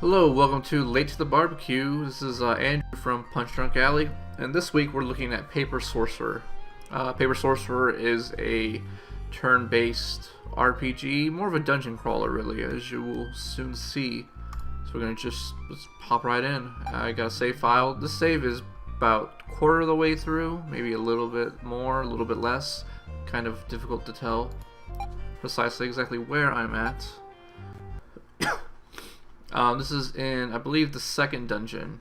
Hello, welcome to Late to the Barbecue. This is Andrew from Punch Drunk Alley, and this week we're looking at Paper Sorcerer. Paper Sorcerer is a turn-based RPG, more of a dungeon crawler really, as you will soon see. So we're gonna let's pop right in. I got a save file. This save is about a quarter of the way through, maybe a little bit more, a little bit less. Kind of difficult to tell precisely exactly where I'm at. This is in, I believe, the second dungeon.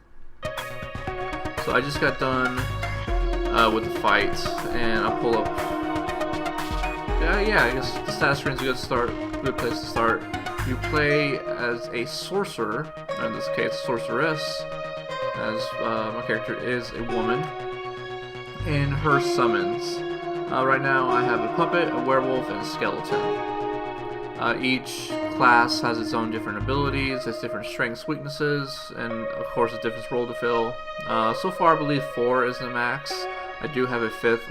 So I just got done with the fight, and I'll pull up. Yeah, I guess the status screen's a good place to start. You play as a sorcerer, in this case, sorceress, as my character is a woman, in her summons. Right now, I have a puppet, a werewolf, and a skeleton. Each class has its own different abilities, its different strengths, weaknesses, and of course a different role to fill. So far I believe 4 is the max. I do have a 5th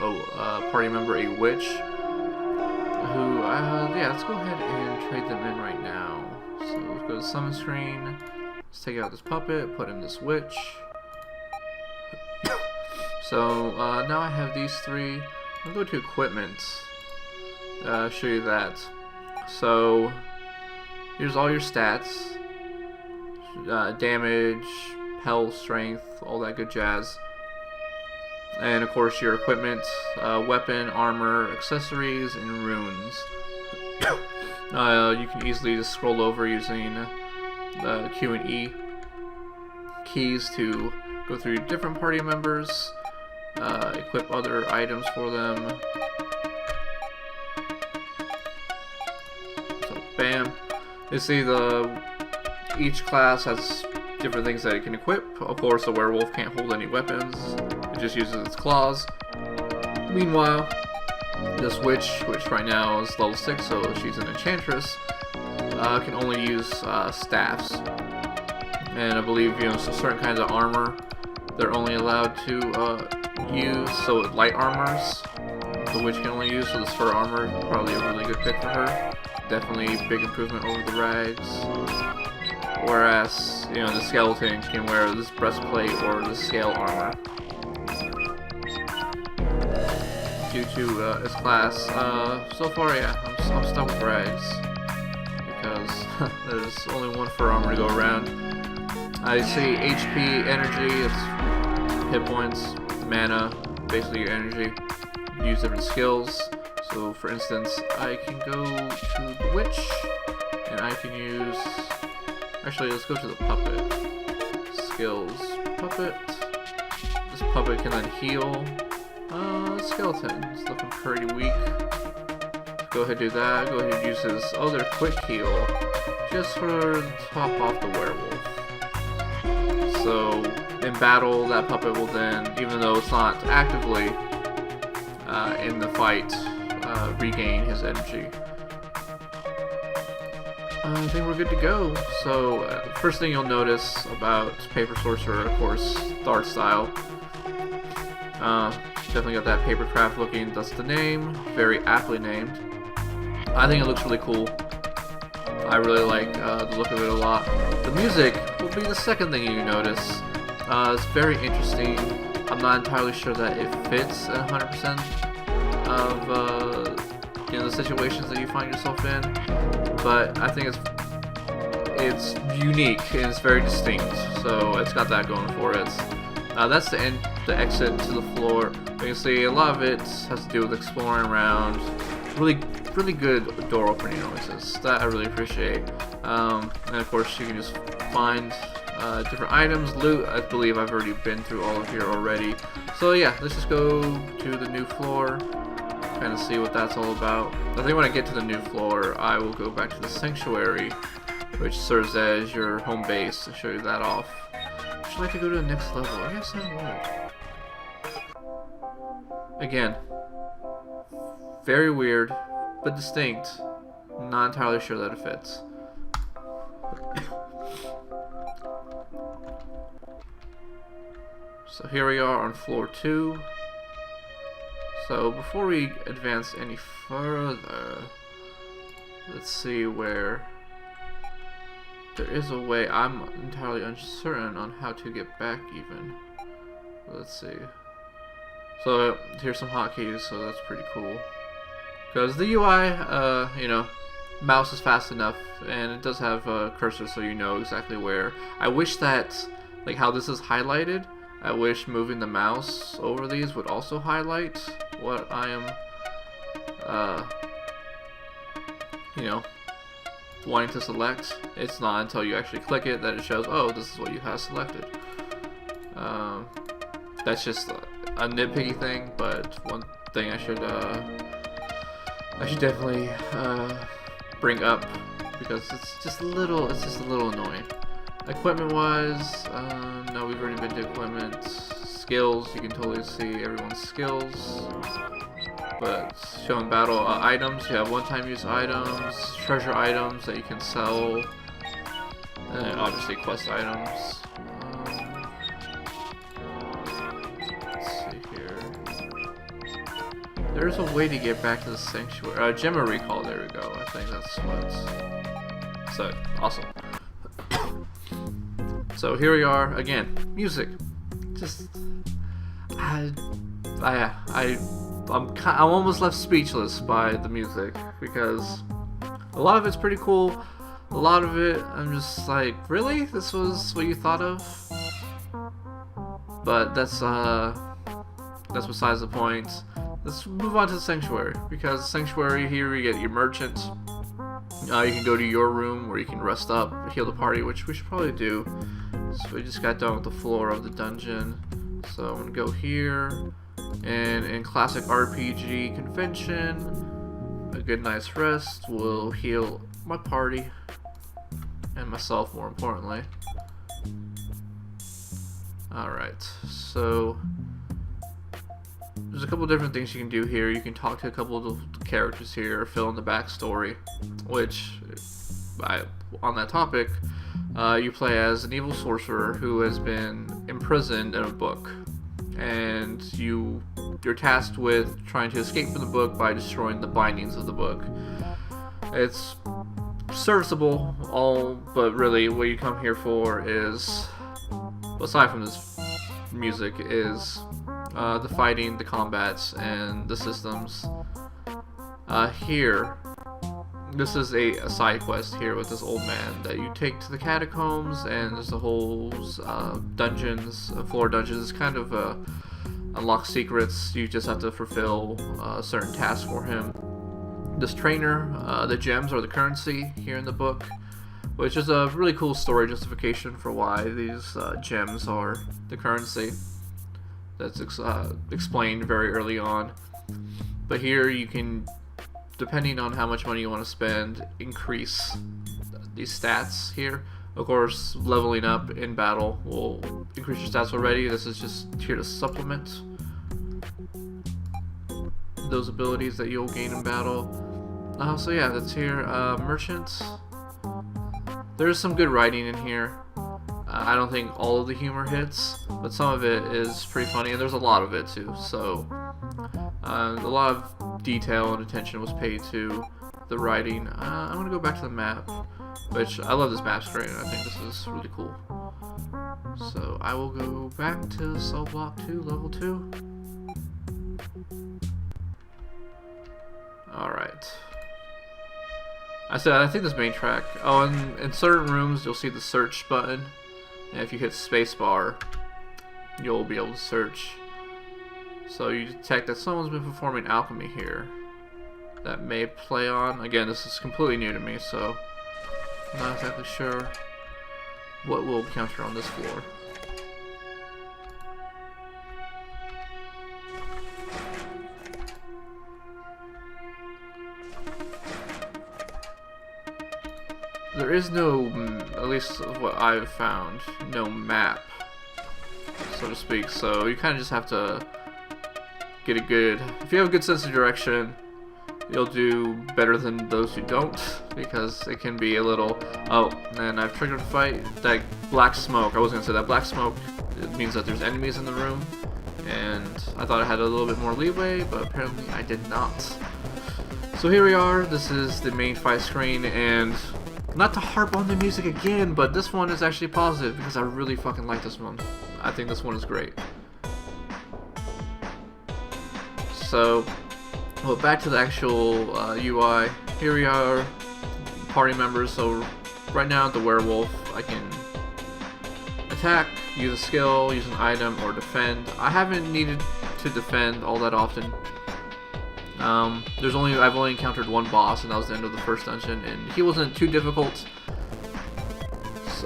party member, a witch, who, yeah, let's go ahead and trade them in right now. So let's go to the summon screen, let's take out this puppet, put in this witch. So now I have these 3. I'll go to equipment, show you that. So here's all your stats, damage, health, strength, all that good jazz. And of course your equipment, weapon, armor, accessories, and runes. You can easily just scroll over using the Q and E keys to go through different party members, equip other items for them. Bam. You see each class has different things that it can equip. Of course, the werewolf can't hold any weapons. It just uses its claws. Meanwhile, this witch, which right now is level 6, so she's an enchantress, can only use staffs. And I believe, certain kinds of armor they're only allowed to use. So light armors, the witch can only use. So this fur armor, probably a really good pick for her. Definitely big improvement over the rags. Whereas, the skeleton can wear this breastplate or the scale armor. Due to its class. So far, yeah, I'm stuck with rags. Because there's only one fur armor to go around. I see HP, energy, it's hit points, mana, basically your energy. Use different skills. So, for instance, I can go to the witch, and I can use... Actually, let's go to the puppet. Skills. Puppet. This puppet can then heal. Skeleton. It's looking pretty weak. Go ahead and do that. Go ahead and use his other quick heal, just for top off the werewolf. So, in battle, that puppet will then, even though it's not actively in the fight, regain his energy. I think we're good to go. So, first thing you'll notice about Paper Sorcerer, of course, the art style. Definitely got that papercraft looking, that's the name, very aptly named. I think it looks really cool. I really like the look of it a lot. The music will be the second thing you notice. It's very interesting. I'm not entirely sure that it fits 100% of the situations that you find yourself in, but I think it's unique and it's very distinct, so it's got that going for it. That's the exit to the floor. You can see a lot of it has to do with exploring around. Really good door opening noises that I really appreciate. And of course you can just find different items, loot. I believe I've already been through all of here already. So yeah, let's just go to the new floor. Kind of see what that's all about. I think when I get to the new floor, I will go back to the sanctuary, which serves as your home base, to show you that off. Would you like to go to the next level? I guess I would. Again, very weird, but distinct. Not entirely sure that it fits. So here we are on floor 2. So before we advance any further, let's see where there is a way. I'm entirely uncertain on how to get back even. Let's see. So here's some hotkeys, so that's pretty cool. Because the UI, you know, mouse is fast enough, and it does have a cursor so you know exactly where. I wish that, like how this is highlighted, I wish moving the mouse over these would also highlight what I am, you know, wanting to select. It's not until you actually click it that it shows, oh, this is what you have selected. That's just a nitpicky thing, but one thing I should definitely bring up, because it's just a little annoying. Equipment wise, no, we've already been to equipment. Skills, you can totally see everyone's skills. But showing battle items, you have one-time use items, treasure items that you can sell, and obviously quest items. Let's see here. There's a way to get back to the sanctuary. Gemma recall. There we go. I think that's what's. So awesome. So here we are again. Music. Just I'm almost left speechless by the music, because a lot of it's pretty cool. A lot of it, I'm just like, really? This was what you thought of? But that's besides the point. Let's move on to the sanctuary, because sanctuary, here you get your merchant. You can go to your room where you can rest up, heal the party, which we should probably do. So we just got done with the floor of the dungeon. So I'm gonna go here, and in classic RPG convention, a good night's rest will heal my party, and myself more importantly. Alright, so there's a couple different things you can do here. You can talk to a couple of the characters here, fill in the backstory, which, on that topic, you play as an evil sorcerer who has been imprisoned in a book, and you're tasked with trying to escape from the book by destroying the bindings of the book. It's serviceable, but really what you come here for is, aside from this music, is the fighting, the combats, and the systems. Here, this is a side quest here with this old man that you take to the catacombs, and there's the whole dungeons, floor dungeons. It's kind of unlock secrets. You just have to fulfill certain tasks for him. This trainer, the gems are the currency here in the book, which is a really cool story justification for why these gems are the currency. That's explained very early on. But here you can, depending on how much money you want to spend, increase these stats here. Of course, leveling up in battle will increase your stats already. This is just here to supplement those abilities that you'll gain in battle. So yeah, that's here. Merchants. There's some good writing in here. I don't think all of the humor hits, but some of it is pretty funny, and there's a lot of it too. So a lot of detail and attention was paid to the writing. I'm gonna go back to the map, which I love this map screen. I think this is really cool. So I will go back to Cell Block 2, Level 2. Alright. I think this main track. Oh, and in certain rooms you'll see the search button. And if you hit spacebar, you'll be able to search. So you detect that someone's been performing alchemy here. That may play on. Again, this is completely new to me, so I'm not exactly sure what will encounter on this floor. There is no, at least of what I've found, no map, so to speak, so you kind of just have to get a good, if you have a good sense of direction, you'll do better than those who don't, because it can be a little, oh, and I've triggered a fight. That black smoke, I was going to say that black smoke, it means that there's enemies in the room, and I thought I had a little bit more leeway, but apparently I did not. So here we are, this is the main fight screen, and Not to harp on the music again, but this one is actually positive because I really fucking like this one. I think this one is great. So, well, back to the actual UI. Here we are, party members. So right now, the werewolf, I can attack, use a skill, use an item, or defend. I haven't needed to defend all that often. I've only encountered one boss, and that was the end of the first dungeon, and he wasn't too difficult.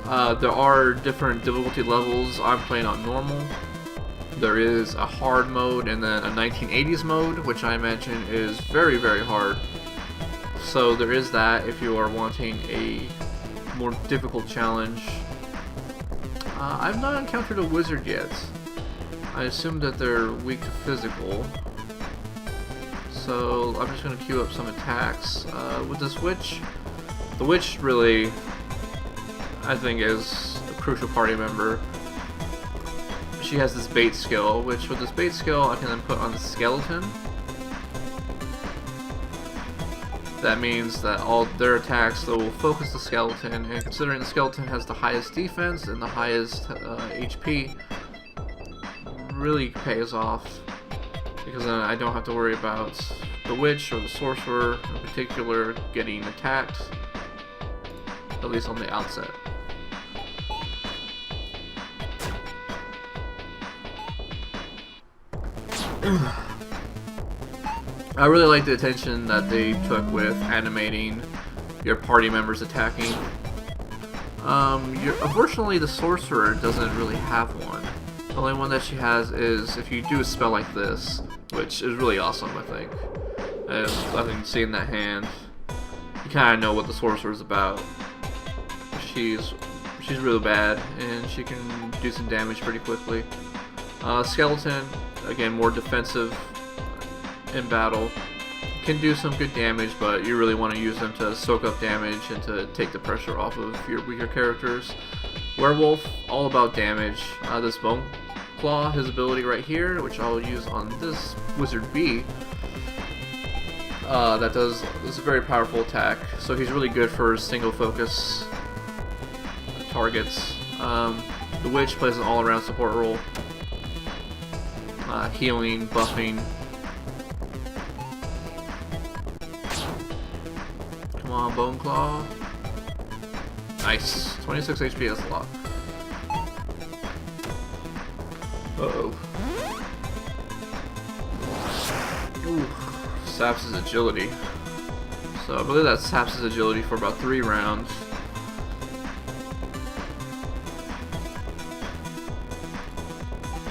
There are different difficulty levels. I'm playing on normal. There is a hard mode and then a 1980s mode, which I imagine is very, very hard. So there is that if you are wanting a more difficult challenge. I've not encountered a wizard yet. I assume that they're weak to physical. So I'm just going to queue up some attacks. With this witch, the witch really, I think, is a crucial party member. She has this bait skill, which with this bait skill I can then put on the skeleton. That means that all their attacks, they will focus the skeleton, and considering the skeleton has the highest defense and the highest HP, really pays off, because then I don't have to worry about the witch or the sorcerer in particular getting attacked, at least on the outset. I really like the attention that they took with animating your party members attacking. Unfortunately, the sorcerer doesn't really have one. The only one that she has is if you do a spell like this, which is really awesome, I think. And I think seeing that hand, you kind of know what the sorcerer is about. She's really bad, and she can do some damage pretty quickly. Skeleton, again, more defensive in battle, can do some good damage, but you really want to use them to soak up damage and to take the pressure off of your weaker characters. Werewolf, all about damage. This Bone Claw, his ability right here, which I'll use on this Wizard B, that does this very powerful attack. So he's really good for single focus targets. The Witch plays an all-around support role, healing, buffing. Come on, Bone Claw. Nice. 26 HP, that's a lot. Uh-oh. Ooh. Saps his agility. So I believe that saps his agility for about 3 rounds.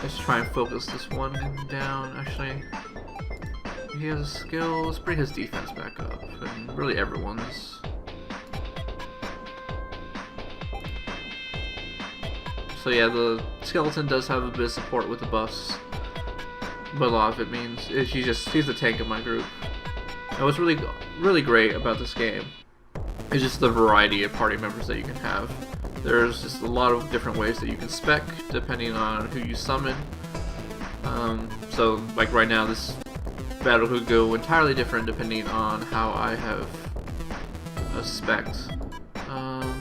Let's try and focus this one down. Actually, he has a skill. Let's bring his defense back up. And really everyone's. So yeah, the skeleton does have a bit of support with the buffs, but a lot of it means he's the tank of my group. And what's really great about this game is just the variety of party members that you can have. There's just a lot of different ways that you can spec depending on who you summon. So like right now, this battle could go entirely different depending on how I have spec'd.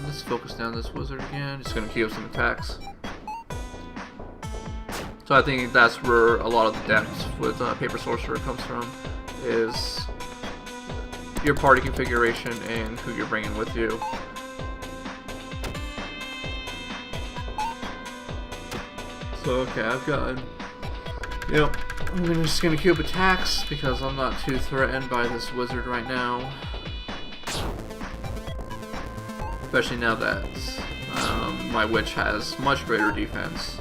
Let's focus down this wizard again. Just gonna queue up some attacks. So I think that's where a lot of the depth with Paper Sorcerer comes from, is your party configuration and who you're bringing with you. So okay, I've gotten, I'm just gonna queue up attacks because I'm not too threatened by this wizard right now. Especially now that my witch has much greater defense.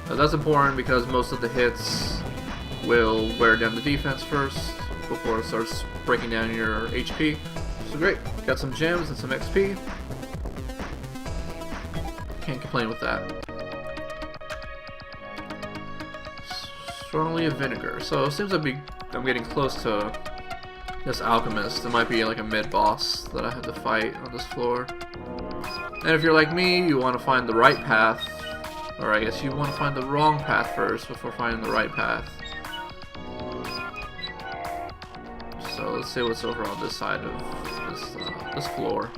That's important because most of the hits will wear down the defense first before it starts breaking down your HP. So great, got some gems and some XP. Can't complain with that. Strongly of vinegar. So it seems like I'm getting close to this alchemist. It might be like a mid-boss that I have to fight on this floor. And if you're like me, you want to find the right path. Or I guess you want to find the wrong path first before finding the right path. So let's see what's over on this side of this floor.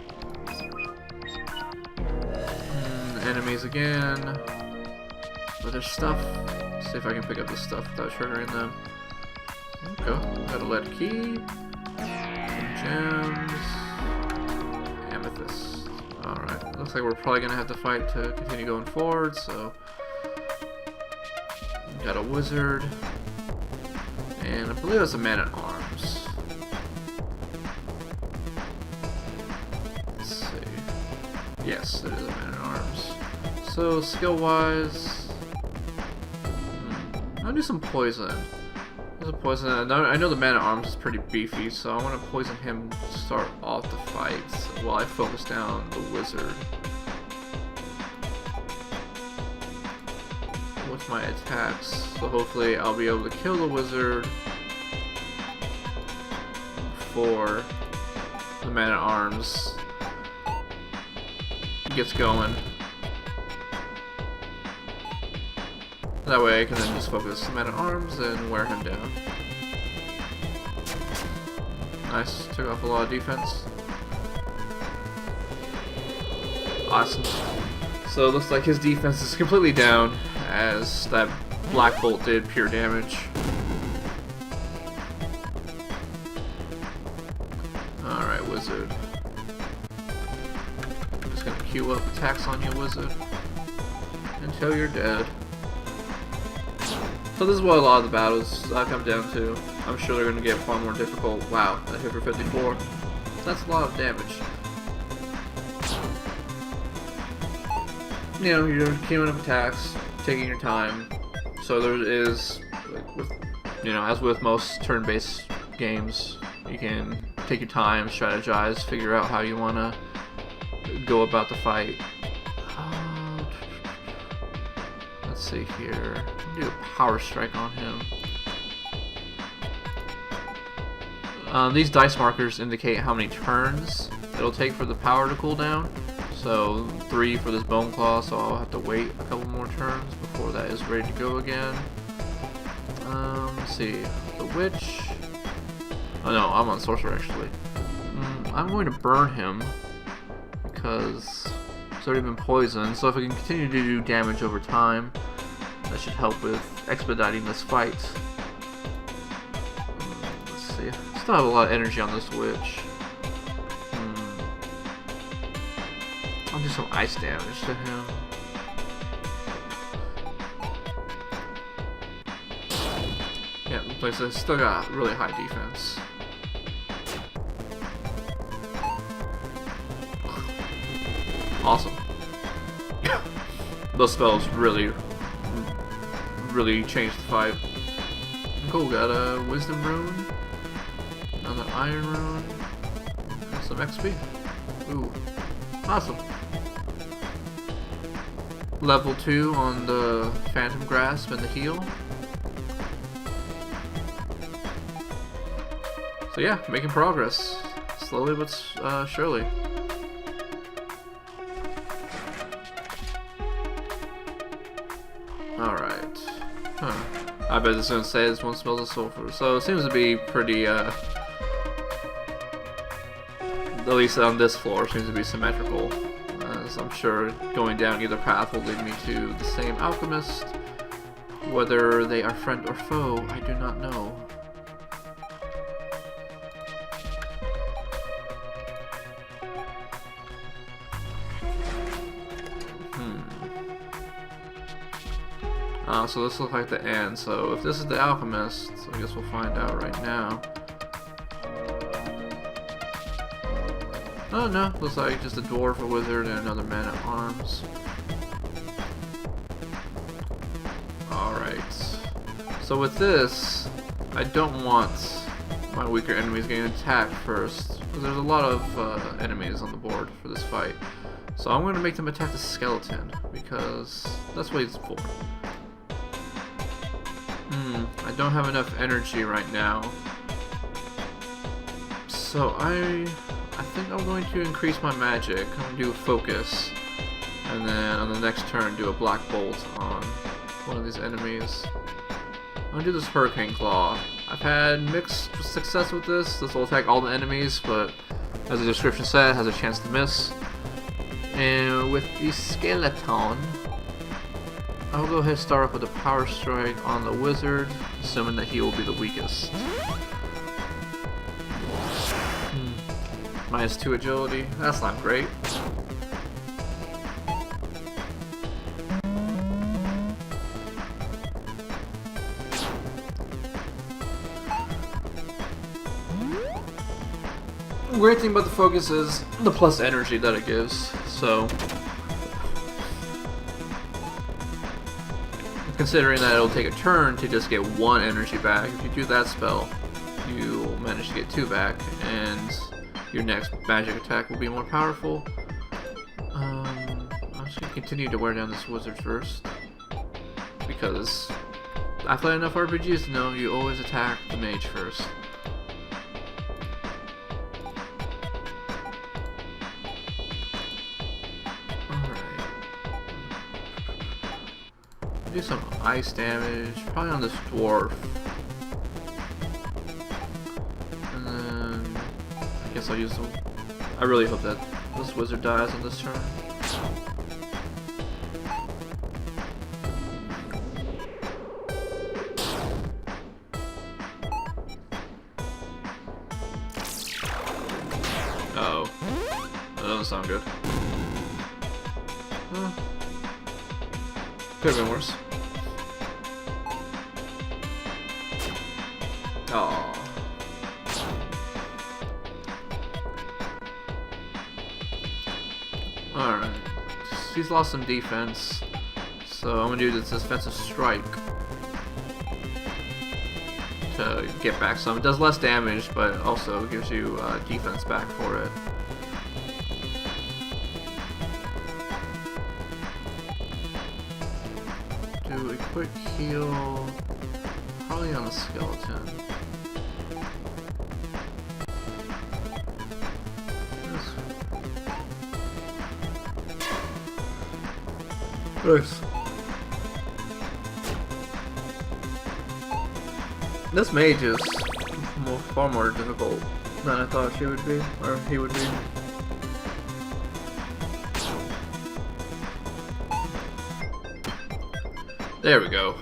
enemies again. But there's stuff. Let's see if I can pick up this stuff without triggering them. Okay, got a lead key. Some gems. Amethyst. Alright, looks like we're probably gonna have to fight to continue going forward, so. Got a wizard. And I believe it's a man-at-arms. Let's see. Yes, it is a man-at-arms. So, skill-wise... I'll do some poison. There's a poison. I know the man-at-arms is pretty beefy, so I want to poison him to start off the fight while I focus down the wizard. With my attacks, so hopefully I'll be able to kill the wizard before the man-at-arms gets going. That way I can then just focus the man-at-arms and wear him down. Nice, took off a lot of defense. Awesome. So it looks like his defense is completely down, as that black bolt did pure damage. Alright, wizard. I'm just gonna queue up attacks on you, wizard, until you're dead. So this is what a lot of the battles come down to. I'm sure they're gonna get far more difficult. Wow, that hit for 54. That's a lot of damage. You know, you're queuing up attacks, taking your time. So there is, with, you know, as with most turn-based games, you can take your time, strategize, figure out how you want to go about the fight. Let's see here. Do a power strike on him. These dice markers indicate how many turns it'll take for the power to cool down. So 3 for this bone claw, so I'll have to wait a couple more turns before that is ready to go again. Let's see, the witch. Oh no, I'm on sorcerer actually. I'm going to burn him because it's already been poisoned. So if I can continue to do damage over time, that should help with expediting this fight. Let's see, I still have a lot of energy on this witch. I'll do some ice damage to him. Yeah, the place has still got really high defense. Awesome. Those spells really changed the fight. Cool, got a wisdom rune, another iron rune, and some XP. Ooh, awesome. Level 2 on the Phantom Grasp and the heal. So yeah, making progress. Slowly but surely. Alright. Huh. I bet it's gonna say this one smells of sulfur. So it seems to be pretty, at least on this floor, seems to be symmetrical. So I'm sure going down either path will lead me to the same alchemist. Whether they are friend or foe, I do not know. So this looks like the end. So if this is the alchemist, I guess we'll find out right now. Oh no, looks like just a dwarf, a wizard, and another man-at-arms. Alright. So with this, I don't want my weaker enemies getting attacked first, because there's a lot of enemies on the board for this fight. So I'm going to make them attack the skeleton, because that's what he's for. I don't have enough energy right now. So I think I'm going to increase my magic. I'm going to do a focus, and then on the next turn do a black bolt on one of these enemies. I'm going to do this Hurricane Claw. I've had mixed success with this. This will attack all the enemies, but as the description said, has a chance to miss. And with the skeleton, I'll go ahead and start off with a power strike on the wizard, assuming that he will be the weakest. -2 agility, that's not great. Great thing about the focus is the plus energy that it gives, so considering that it'll take a turn to just get 1 energy back, if you do that spell, you'll manage to get 2 back, and your next magic attack will be more powerful. I'm just going to continue to wear down this wizard first, because I've played enough RPGs to know you always attack the mage first. Do some ice damage, probably on this dwarf. And then I guess I'll use them. I really hope that this wizard dies on this turn. Uh-oh. That doesn't sound good. Could have been worse. Aww. Alright. He's lost some defense, so I'm gonna do this defensive strike to get back some. It does less damage, but also gives you defense back for it. Do a quick heal, probably on the skeleton. Nice. This mage is far more difficult than I thought she would be, or he would be. There we go.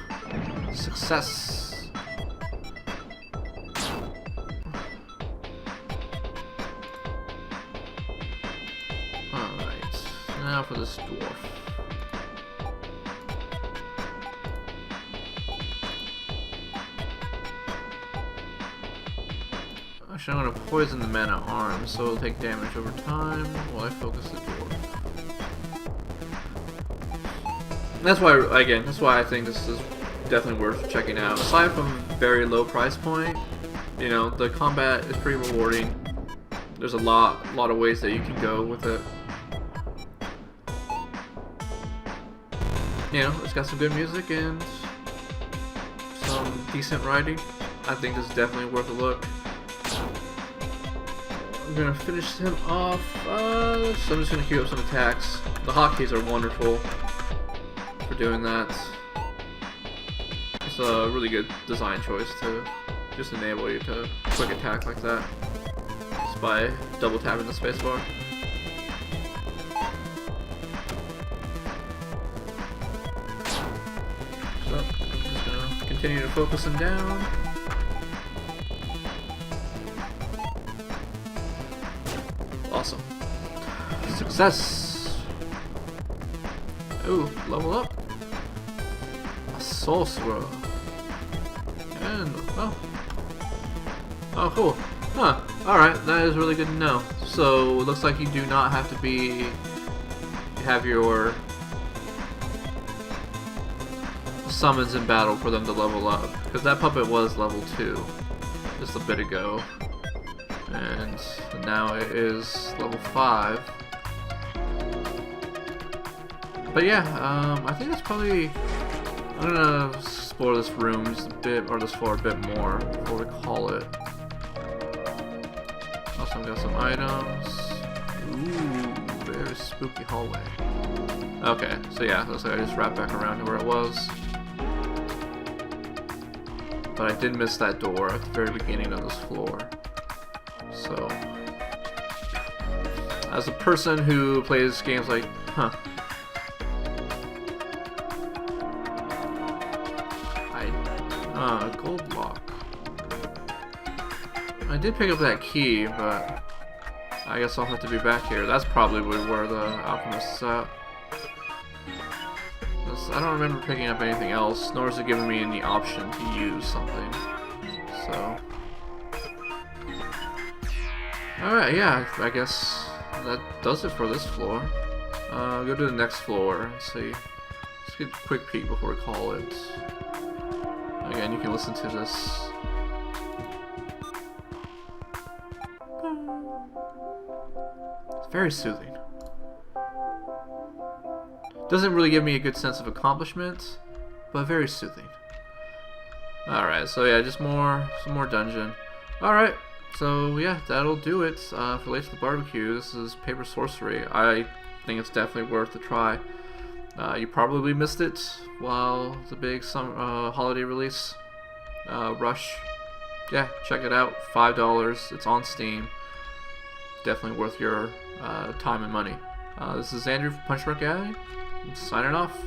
Success. Alright, now for this dwarf. Actually, I'm going to poison the man-at-arms, so it'll take damage over time while I focus the dwarf. That's why, again, that's why I think this is definitely worth checking out. Aside from very low price point, you know, the combat is pretty rewarding. There's a lot of ways that you can go with it. You know, it's got some good music and some decent writing. I think this is definitely worth a look. I'm gonna finish him off. So I'm just gonna queue up some attacks. The hotkeys are wonderful for doing that. It's a really good design choice to just enable you to quick attack like that, just by double tapping the spacebar. So I'm just gonna continue to focus him down. Awesome. Success! Ooh, level up. A Sorcerer. And, oh cool. Huh, alright, that is really good to know. So, it looks like you do not have to have your summons in battle for them to level up. Because that puppet was level 2 just a bit ago. And now it is level 5. But yeah, I think that's probably... I'm gonna explore this room just a bit, or this floor a bit more before we call it. Also got some items. Ooh, very spooky hallway. Okay, so yeah, looks like I just wrapped back around to where it was. But I did miss that door at the very beginning of this floor. So, As a person who plays games like, gold lock. I did pick up that key, but I guess I'll have to be back here. That's probably where the alchemist is at. I don't remember picking up anything else, nor is it giving me any option to use something. So, alright, yeah, I guess that does it for this floor. Go to the next floor and see. Let's get a quick peek before we call it. Again, you can listen to this. It's very soothing. Doesn't really give me a good sense of accomplishment, but very soothing. Alright, so yeah, just some more dungeon. Alright, so yeah, that'll do it for Late to the Barbecue. This is Paper Sorcery. I think it's definitely worth a try. You probably missed it while the big holiday release rush. Yeah, check it out. $5. It's on Steam. Definitely worth your time and money. This is Andrew from Punch Drunk Alley. I'm signing off.